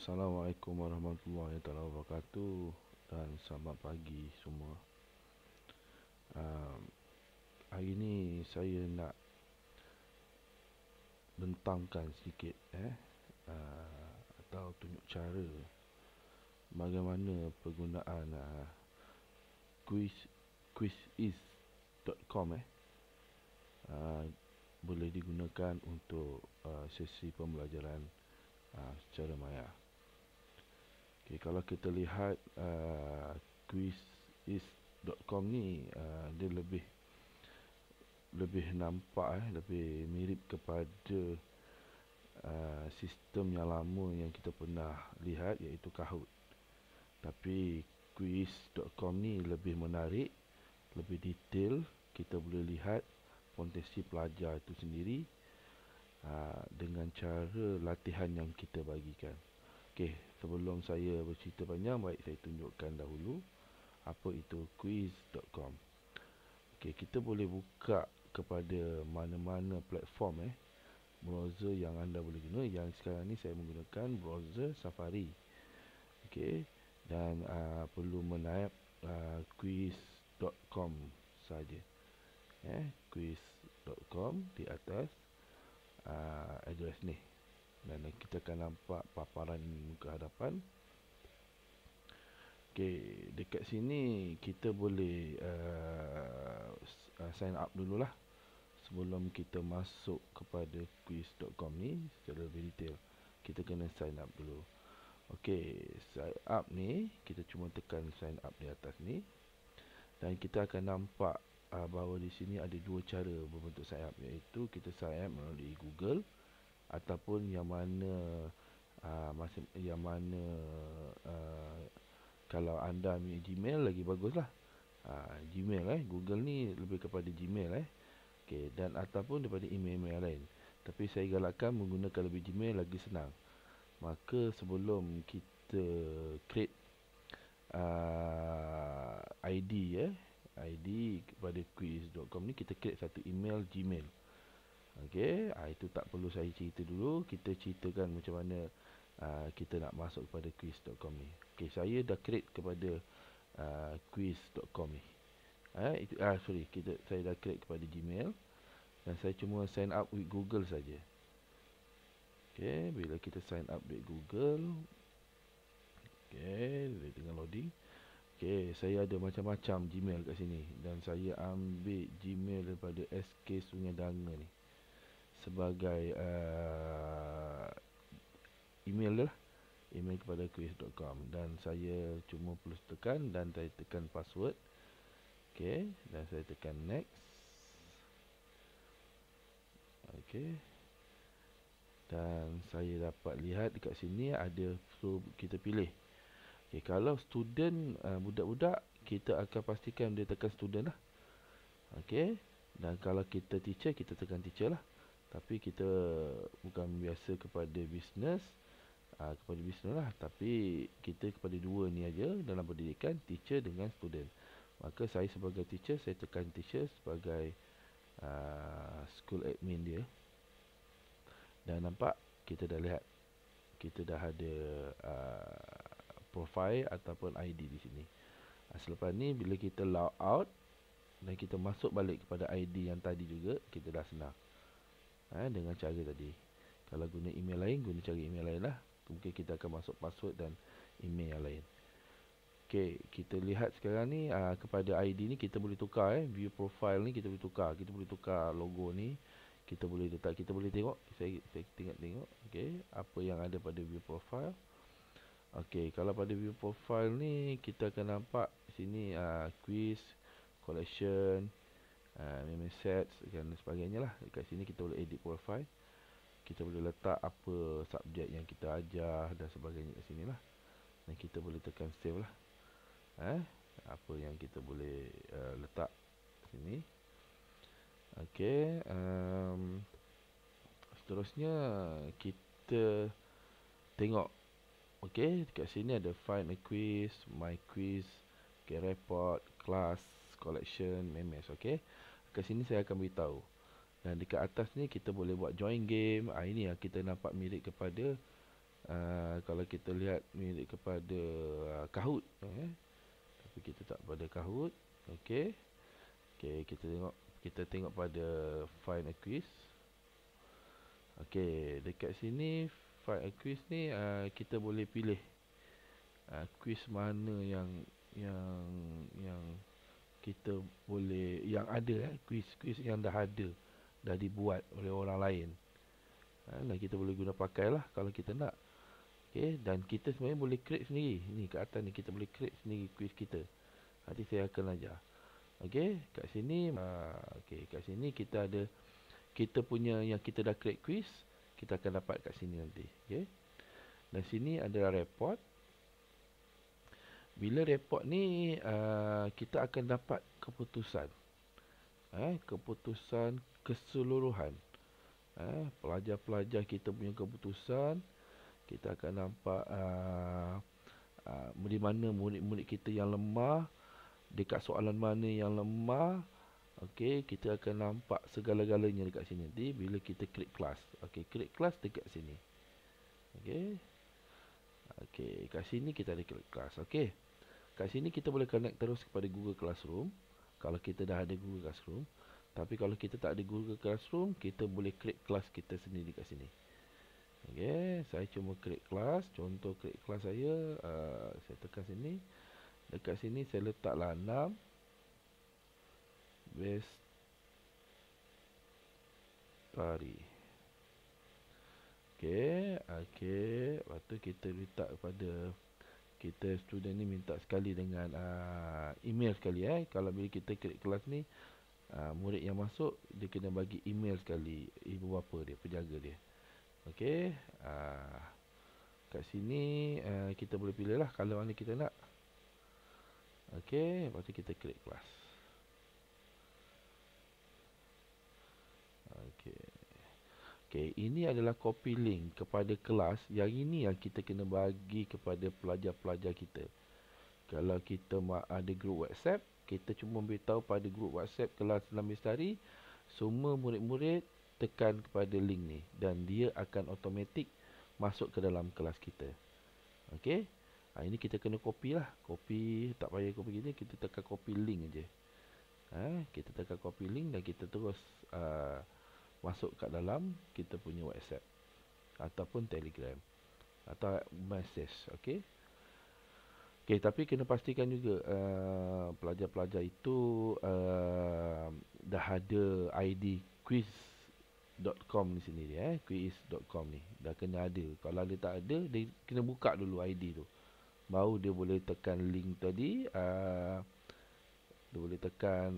Assalamualaikum warahmatullahi wabarakatuh dan selamat pagi semua. Um, Hari ni saya nak bentangkan sedikit atau tunjuk cara bagaimana penggunaan quizizz.com boleh digunakan untuk sesi pembelajaran secara maya. Okay, kalau kita lihat quizizz.com ni dia lebih nampak lebih mirip kepada sistem yang lama yang kita pernah lihat, iaitu Kahoot. Tapi quiz.com ni lebih menarik, lebih detail. Kita boleh lihat potensi pelajar itu sendiri dengan cara latihan yang kita bagikan. Okey, sebelum saya bercerita panjang, baik saya tunjukkan dahulu apa itu quiz.com. Okey, kita boleh buka kepada mana-mana platform browser yang anda boleh guna. Yang sekarang ni saya menggunakan browser Safari. Okey, dan perlu menaip quiz.com saja. Quiz.com di atas address ni. Dan kita akan nampak paparan muka hadapan. Okey, dekat sini kita boleh sign up dululah sebelum kita masuk kepada quiz.com ni secara lebih detail. Kita kena sign up dulu. Okey, sign up ni kita cuma tekan sign up di atas ni dan kita akan nampak bahawa di sini ada dua cara berbentuk sign up, iaitu kita sign up melalui Google ataupun yang mana kalau anda ambil Gmail lagi baguslah. Gmail Google ni lebih kepada Gmail Okey, dan ataupun daripada email-email lain. Tapi saya galakkan menggunakan lebih Gmail, lagi senang. Maka sebelum kita create ID kepada quiz.com ni, kita create satu email Gmail. Okey, itu tak perlu saya cerita dulu. Kita ceritakan macam mana kita nak masuk kepada quiz.com ni. Okey, saya dah create kepada quiz.com ni. Saya dah create kepada Gmail dan saya cuma sign up with Google saja. Okey, bila kita sign up with Google, okey, dia tengah loading. Okey, saya ada macam-macam Gmail kat sini dan saya ambil Gmail daripada SK Sungai Danga ni sebagai email dia lah, email kepada quiz.com, dan saya cuma perlu tekan dan saya tekan password. Okey, dan saya tekan next. Okey, dan saya dapat lihat dekat sini ada kita pilih. Okey, kalau student budak-budak, kita akan pastikan dia tekan student lah. Okey, dan kalau kita teacher, kita tekan teacher lah. Tapi kita bukan biasa kepada business lah, tapi kita kepada dua ni aja dalam pendidikan, teacher dengan student. Maka saya sebagai teacher, saya tekan teacher sebagai school admin dia. Dan nampak, kita dah lihat, kita dah ada profile ataupun ID di sini. Selepas ni bila kita log out dan kita masuk balik kepada ID yang tadi juga, kita dah senang dengan cara tadi. Kalau guna email lain, guna cara email lain lah. Mungkin kita akan masuk password dan email yang lain. Okey, kita lihat sekarang ni kepada ID ni kita boleh tukar view profile ni kita boleh tukar. Kita boleh tukar logo ni. Kita boleh letak, kita boleh tengok. Saya tengok. Okey, apa yang ada pada view profile. Okey, kalau pada view profile ni kita akan nampak sini quiz, collection, meme sets dan sebagainya lah. Dekat sini kita boleh edit profile. Kita boleh letak apa subjek yang kita ajar dan sebagainya kat sini lah. Dan kita boleh tekan save lah. Apa yang kita boleh letak sini. Okey, seterusnya kita tengok. Okey, dekat sini ada find a quiz, my quiz, report, class, collection, memes. Okey, kat sini saya akan beritahu. Dan dekat atas ni kita boleh buat join game. Ini yang kita nampak mirip kepada Kalau kita lihat milik kepada Kahoot, tapi kita tak pada Kahoot. Okey. Okey, kita tengok pada find a quiz. Okey, dekat sini find a quiz ni kita boleh pilih quiz mana yang kita boleh, yang ada quiz yang dah ada, dah dibuat oleh orang lain. Dan kita boleh guna pakailah kalau kita nak. Okey, dan kita sebenarnya boleh create sendiri. Ni kat atas ni kita boleh create sendiri quiz kita. Nanti saya akan ajar. Okey, kat sini kat sini kita ada kita punya yang kita dah create quiz, kita akan dapat kat sini nanti. Okey. Dan sini adalah report. Bila report ni kita akan dapat keputusan. Keputusan keseluruhan. Pelajar-pelajar kita punya keputusan. Kita akan nampak di mana murid-murid kita yang lemah, dekat soalan mana yang lemah. Okey, kita akan nampak segala-galanya dekat sini nanti bila kita create class. Okey, create class dekat sini. Okey. Okey, kat sini kita ada create class. Okey. Kat sini kita boleh connect terus kepada Google Classroom kalau kita dah ada Google Classroom. Tapi kalau kita tak ada Google Classroom, kita boleh create class kita sendiri kat sini. Okey, saya cuma create class. Contoh create class saya, saya tekan sini. Dekat sini saya letaklah 6 Bestari. Okey, lepas tu kita letak kepada kita student ni minta sekali dengan email sekali. Kalau bila kita create kelas ni, murid yang masuk dia kena bagi email sekali ibu bapa dia, penjaga dia. Okey, kat sini kita boleh pilih lah kalau mana kita nak. Okey, lepas tu kita create kelas. Okey. Okey, ini adalah copy link kepada kelas. Yang ini yang kita kena bagi kepada pelajar-pelajar kita. Kalau kita ada grup WhatsApp, kita cuma beritahu pada grup WhatsApp kelas Senam Bestari, semua murid-murid tekan kepada link ni dan dia akan automatik masuk ke dalam kelas kita. Okey. Ini kita kena copy lah. Copy, tak payah copy gini, kita tekan copy link aje. Kita tekan copy link dan kita terus masuk kat dalam kita punya WhatsApp ataupun Telegram atau message. Okey. Okey, tapi kena pastikan juga pelajar-pelajar itu dah ada ID quiz.com di sini dia, quiz.com ni dah kena ada. Kalau dia tak ada, dia kena buka dulu ID tu. Baru dia boleh tekan link tadi, dia boleh tekan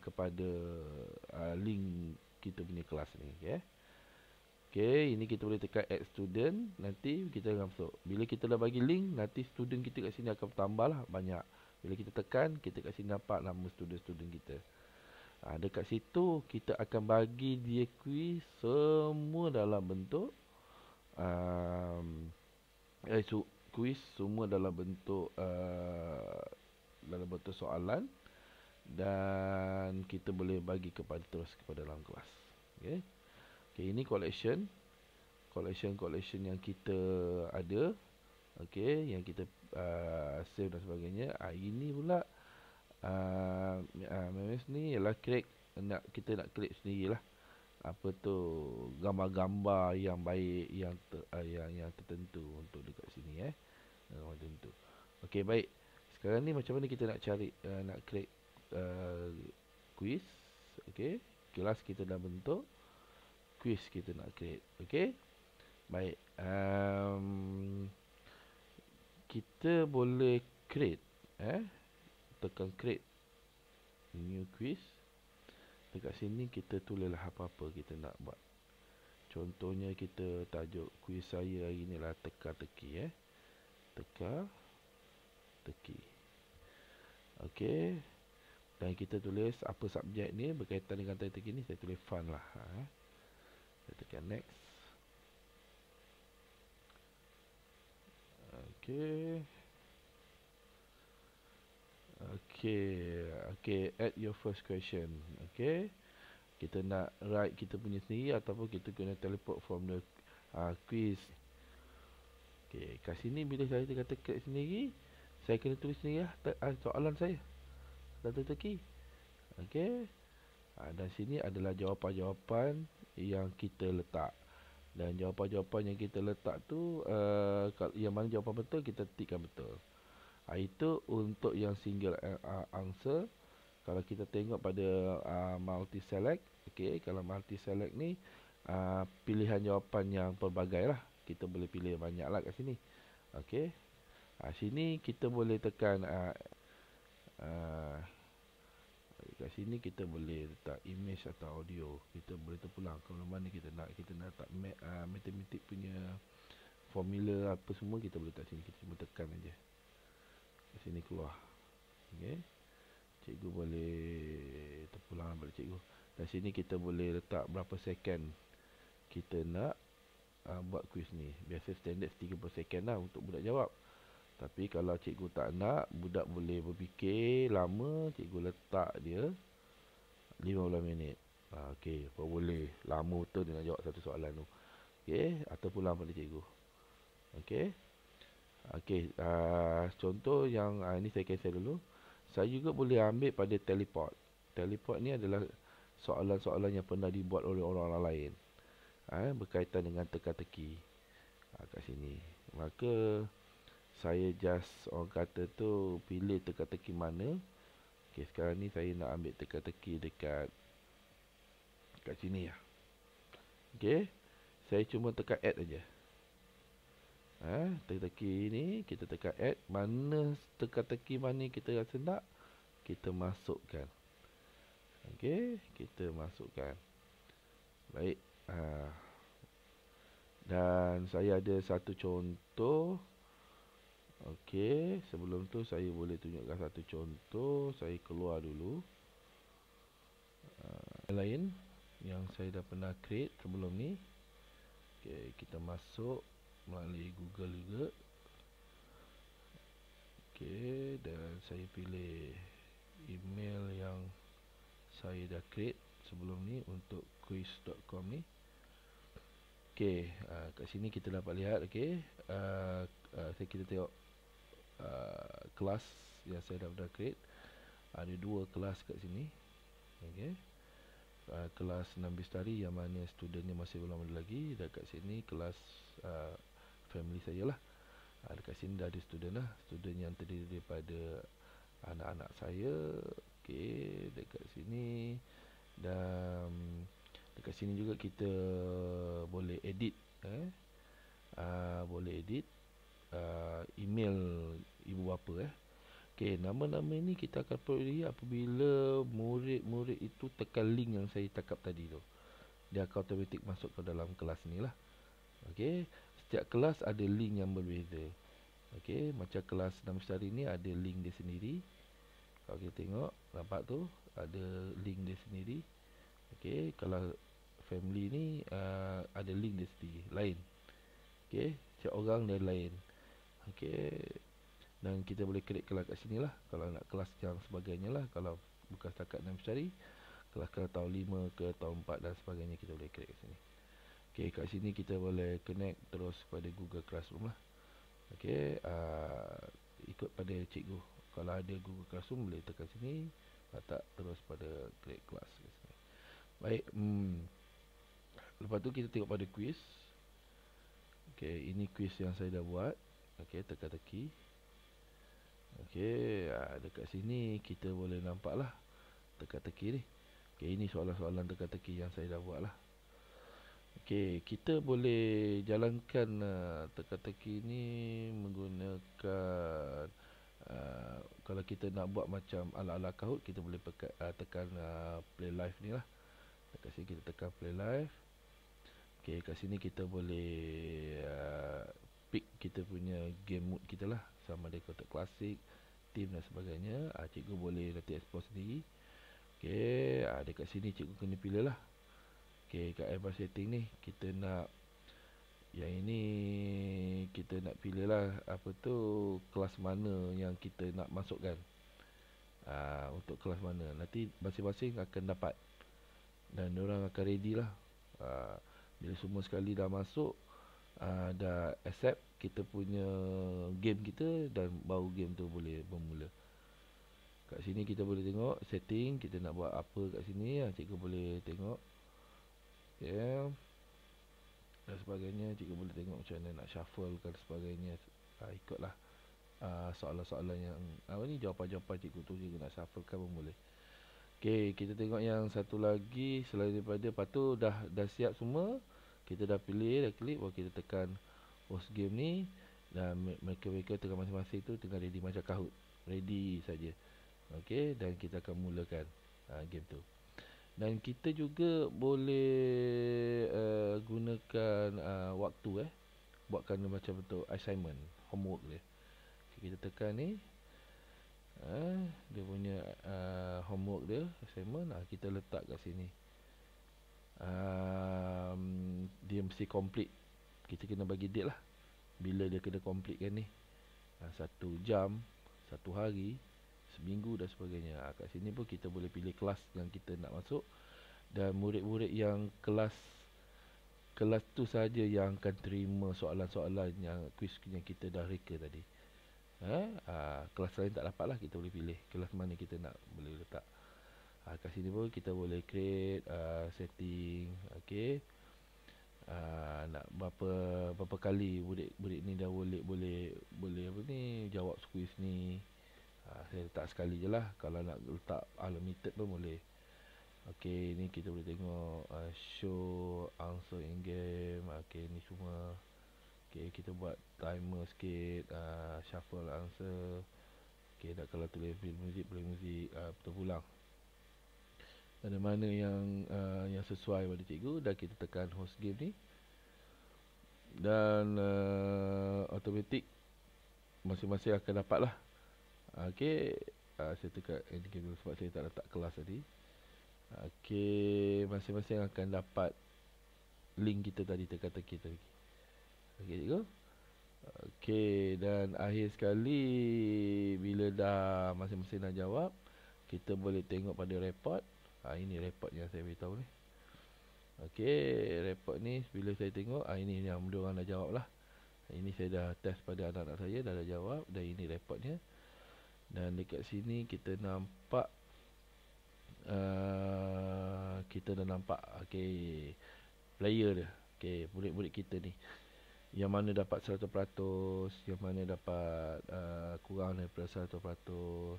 kepada link kita punya kelas ni. Okey, ini kita boleh tekan add student. Nanti kita akan masuk. Bila kita dah bagi link, nanti student kita kat sini akan bertambah lah banyak. Bila kita tekan, kita kat sini nampak nama student-student kita. Dekat situ kita akan bagi dia quiz semua dalam bentuk quiz semua dalam bentuk soalan, dan kita boleh bagi kepada terus kepada dalam kelas. Okey, ini collection yang kita ada. Okey, yang kita save dan sebagainya. Ini pula memes ni ialah kita nak create sendirilah. Apa tu, gambar-gambar yang baik, yang tertentu untuk dekat sini gambar tertentu. Okey, baik. Sekarang ni macam mana kita nak cari nak create quiz. Okey, kelas kita dah bentuk, quiz kita nak create. Okey, baik. Kita boleh create tekan create new quiz. Dekat sini kita tulislah apa-apa kita nak buat. Contohnya kita tajuk kuis saya hari ni lah teka-teki. Teka-teki. Okey. Dan kita tulis apa subjek ni berkaitan dengan teka-teki ni, saya tulis fun lah. Saya tekan next. Okey. Okey, add your first question. Okey. Kita nak write kita punya sendiri ataupun kita kena teleport from the quiz Okey, kat sini bila saya teka-teki sendiri, saya kena tulis sendiri lah soalan saya. Dan teka-teki. Okey. Dan sini adalah jawapan-jawapan yang kita letak. Dan jawapan-jawapan yang kita letak tu yang mana jawapan betul kita tikkan betul. Itu untuk yang single answer. Kalau kita tengok pada multi select, okey, kalau multi select ni pilihan jawapan yang pelbagai lah. Kita boleh pilih banyak lah kat sini. Okey. Sini kita boleh tekan kat sini kita boleh letak image atau audio. Kita boleh terpulang kalau mana kita nak. Kita nak letak matematik punya formula apa semua, kita boleh letak sini. Kita cuma tekan aja. Kat sini keluar. Okey. Cikgu boleh terpulang balik cikgu. Dan sini kita boleh letak berapa second kita nak buat quiz ni. Biasa standard 30 second lah untuk budak jawab. Tapi kalau cikgu tak nak, budak boleh berfikir lama, cikgu letak dia 15 minit. Okey, apa boleh. Lama betul dia nak jawab satu soalan tu. Okey, atau pulang pada cikgu. Okey. Okey, contoh yang ini saya cancel dulu. Saya juga boleh ambil pada teleport. Teleport ni adalah soalan-soalan yang pernah dibuat oleh orang-orang lain. Berkaitan dengan teka-teki. Kat sini. Maka saya just orang kata tu pilih teka-teki mana. Okey, sekarang ni saya nak ambil teka-teki dekat sini lah. Okey, saya cuma tekan add aja. Teka-teki ni kita tekan add. Mana teka-teki mana kita rasa nak, kita masukkan. Okey, kita masukkan. Baik. Dan saya ada satu contoh. Okey, sebelum tu saya boleh tunjukkan satu contoh. Saya keluar dulu. Lain yang saya dah pernah create sebelum ni. Okey, kita masuk melalui Google juga. Okey, dan saya pilih email yang saya dah create sebelum ni untuk quiz.com ni. Okey, kat sini kita dapat lihat. Okey, kita tengok kelas yang saya dah pernah create. Ada dua kelas kat sini. Okey, kelas 6 Bistari yang mana studentnya masih belum ada lagi. Dan kat sini kelas family saya lah. Dekat sini dah ada student lah. Student yang terdiri daripada anak-anak saya. Okey, dekat sini. Dan dekat sini juga kita boleh edit. Boleh edit email ibu bapa. Okey, nama-nama ini kita akan peroleh apabila murid-murid itu tekan link yang saya cakap tadi tu. Dia akan automatik masuk ke dalam kelas ni lah. Okey, setiap kelas ada link yang berbeza. Okey, macam kelas 6 Bestari ni ada link dia sendiri. Kalau kita tengok, nampak tu ada link dia sendiri. Okey, kalau family ni ada link dia sendiri, lain. Okey, setiap orang dia lain. Okey, dan kita boleh create kelas kat sini lah. Kalau nak kelas yang sebagainya lah. Kalau bukan setakat 6 Bestari, kelas tahun 5 ke tahun 4 dan sebagainya kita boleh create kat sini. Okey, kat sini kita boleh connect terus pada Google Classroom lah. Okey, ikut pada cikgu. Kalau ada Google Classroom boleh tekan sini, letak terus pada create class. Baik, lepas tu kita tengok pada quiz. Okey, ini quiz yang saya dah buat. Okey, teka-teki. Okey, dekat sini kita boleh nampak lah teka-teki ni. Okey, ini soalan-soalan teka-teki yang saya dah buat lah. Okey, kita boleh jalankan teka-teki ni menggunakan kalau kita nak buat macam ala-ala Kahoot, kita boleh tekan play live ni lah. Dekat sini kita tekan play live. Okey, kat sini kita boleh pick kita punya game mode kita lah. Sama ada kotak klasik, team dan sebagainya. Cikgu boleh nanti explore sendiri. Okey, dekat sini cikgu kena pilih lah. Okey, kat advanced setting ni kita nak yang ini, kita nak pilih lah apa tu, kelas mana yang kita nak masukkan. Untuk kelas mana nanti masing-masing akan dapat. Dan diorang akan ready lah. Bila semua sekali dah masuk, dah accept, kita punya game kita, dan baru game tu boleh bermula. Kat sini kita boleh tengok setting, kita nak buat apa kat sini. Cikgu boleh tengok. Ya. Dan sebagainya. Cikgu boleh tengok macam mana nak shuffle dan sebagainya. Ikutlah soalan-soalan yang jawapan-jawapan cikgu tu juga nak shufflekan pun boleh. Okey, kita tengok yang satu lagi. Selain daripada lepas tu dah siap semua. Kita dah pilih, dah klik, baru kita tekan host game ni. Dan mereka tengah masing-masing tu tengah ready macam Kahoot. Ready saja. Okey, dan kita akan mulakan game tu. Dan kita juga boleh gunakan waktu buatkan macam bentuk assignment, homework dia. Okay, kita tekan ni. Dia punya homework dia, assignment, kita letak kat sini. Dia mesti complete. Kita kena bagi date lah bila dia kena complete kan ni. 1 jam, 1 hari, seminggu dan sebagainya. Kat sini pun kita boleh pilih kelas yang kita nak masuk. Dan murid-murid yang kelas tu saja yang akan terima soalan-soalan yang quiz yang kita dah reka tadi. Kelas lain tak dapat lah, kita boleh pilih kelas mana kita nak boleh letak. Kat sini pun kita boleh create setting. Okay. Nak berapa kali murid ni dah boleh apa ni, jawab quiz ni. Saya letak sekali je lah. Kalau nak letak unlimited pun boleh. Okey, ni kita boleh tengok show answer in game. Okey, ni semua. Okey, kita buat timer sikit, shuffle answer. Okey, nak kalau tulis muzik, play muzik, terpulang. Ada mana yang sesuai pada cikgu, dan kita tekan host game ni. Dan automatik masing-masing akan dapat lah. Okey, saya tekan ini sebab saya tak letak kelas tadi. Okey, masing-masing akan dapat link kita tadi, teka-teki tadi. Okey, cikgu. Okey, dan akhir sekali bila dah masing-masing dah jawab, kita boleh tengok pada report. Ini report yang saya beritahu ni. Okey, report ni bila saya tengok, ini yang diorang dah jawab lah. Ini saya dah test pada anak-anak saya, dah jawab. Dan ini reportnya. Dan dekat sini kita nampak okey, player dia. Okey, murid-murid kita ni yang mana dapat 100%, yang mana dapat kurang daripada 100%,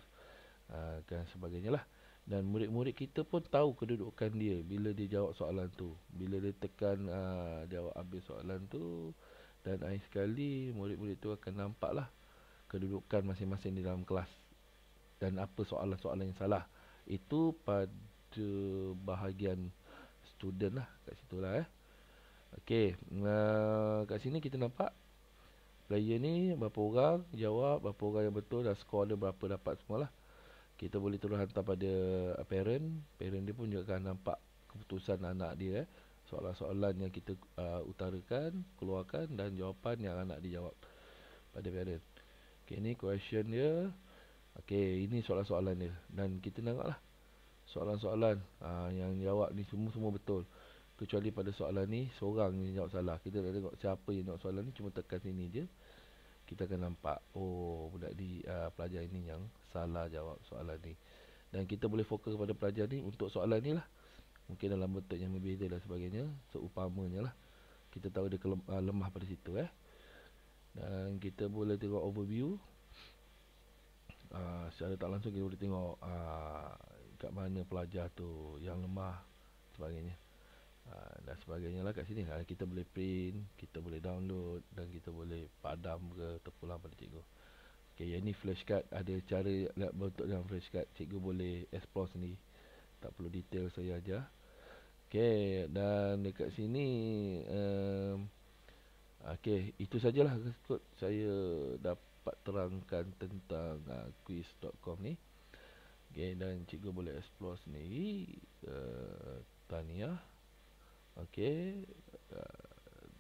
dan sebagainya lah. Dan murid-murid kita pun tahu kedudukan dia bila dia jawab soalan tu. Bila dia tekan jawab habis soalan tu, dan akhir sekali murid-murid tu akan nampak lah kedudukan masing-masing di dalam kelas. Dan apa soalan-soalan yang salah. Itu pada bahagian student lah, kat situ lah. Okey, kat sini kita nampak player ni berapa orang jawab, berapa orang yang betul, dan skor dia berapa dapat semua lah. Kita boleh terus hantar pada parent. Parent dia pun juga akan nampak keputusan anak dia. Soalan-soalan yang kita utarakan, keluarkan, dan jawapan yang anak dia jawab pada parent. Okey, ni question dia. Okey, ini soalan-soalan dia. Dan kita tengoklah soalan-soalan yang jawab ni semua betul. Kecuali pada soalan ni seorang yang jawab salah. Kita nak tengok siapa yang jawab soalan ni, cuma tekan sini je. Kita akan nampak, budak di pelajar ini yang salah jawab soalan ni. Dan kita boleh fokus pada pelajar ni untuk soalan ni lah. Mungkin dalam bentuk yang berbeza dan sebagainya. Seumpamanya lah, kita tahu dia lemah pada situ. Dan kita boleh tengok overview. Secara tak langsung kita boleh tengok kat mana pelajar tu yang lemah, sebagainya. Dan sebagainya lah kat sini. Kita boleh print, kita boleh download, dan kita boleh padam ke terpulang pada cikgu. Okey, yang ni flashcard. Ada cara nak bentuk dalam flashcard. Cikgu boleh explore sendiri, tak perlu detail saya ajar. Okey, dan dekat sini okey, itu sajalah kot saya dapat terangkan tentang quiz.com ni. Okey, dan cikgu boleh explore sendiri. Tahniah. Okey,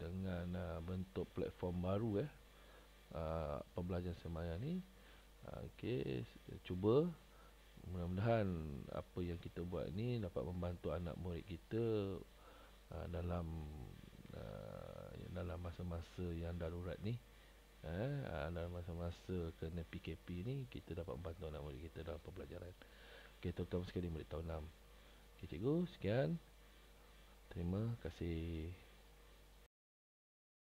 dengan bentuk platform baru pembelajaran semaya ni. Okey, cuba. Mudah-mudahan apa yang kita buat ni dapat membantu anak murid kita dalam masa-masa yang darurat ni. Dalam masa-masa kena PKP ni, kita dapat bantu anak murid kita dalam pembelajaran. Okay, terutama sekali murid tahun 6. Okay, cikgu, sekian. Terima kasih.